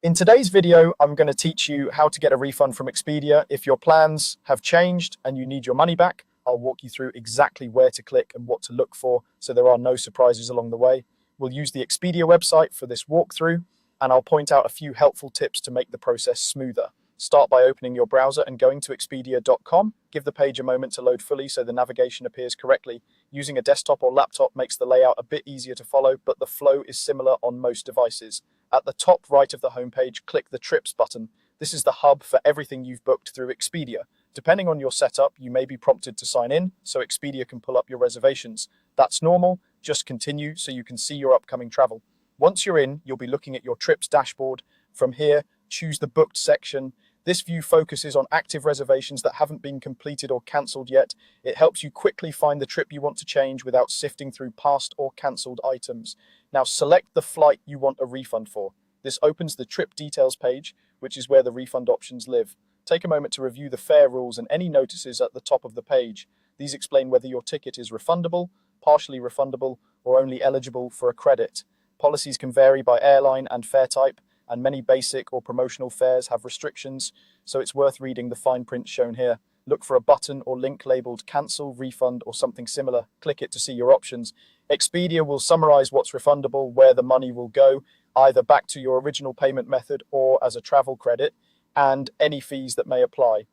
In today's video, I'm going to teach you how to get a refund from Expedia. If your plans have changed and you need your money back, I'll walk you through exactly where to click and what to look for so there are no surprises along the way. We'll use the Expedia website for this walkthrough, and I'll point out a few helpful tips to make the process smoother. Start by opening your browser and going to expedia.com. Give the page a moment to load fully so the navigation appears correctly. Using a desktop or laptop makes the layout a bit easier to follow, but the flow is similar on most devices. At the top right of the homepage, click the Trips button. This is the hub for everything you've booked through Expedia. Depending on your setup, you may be prompted to sign in so Expedia can pull up your reservations. That's normal. Just continue so you can see your upcoming travel. Once you're in, you'll be looking at your Trips dashboard. From here, choose the Booked section. This view focuses on active reservations that haven't been completed or cancelled yet. It helps you quickly find the trip you want to change without sifting through past or cancelled items. Now select the flight you want a refund for. This opens the trip details page, which is where the refund options live. Take a moment to review the fare rules and any notices at the top of the page. These explain whether your ticket is refundable, partially refundable, or only eligible for a credit. Policies can vary by airline and fare type, and many basic or promotional fares have restrictions, so it's worth reading the fine print shown here. Look for a button or link labeled cancel, refund, or something similar. Click it to see your options. Expedia will summarize what's refundable, where the money will go, either back to your original payment method or as a travel credit, and any fees that may apply.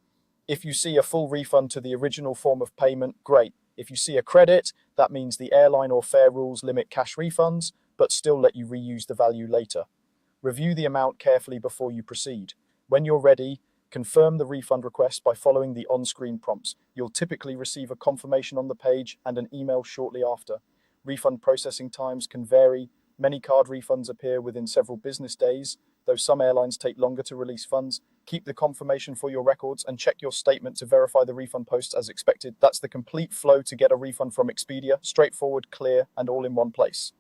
If you see a full refund to the original form of payment, great. If you see a credit, that means the airline or fare rules limit cash refunds, but still let you reuse the value later. Review the amount carefully before you proceed. When you're ready, confirm the refund request by following the on-screen prompts. You'll typically receive a confirmation on the page and an email shortly after. Refund processing times can vary. Many card refunds appear within several business days, though some airlines take longer to release funds. Keep the confirmation for your records and check your statement to verify the refund posts as expected. That's the complete flow to get a refund from Expedia. Straightforward, clear, and all in one place.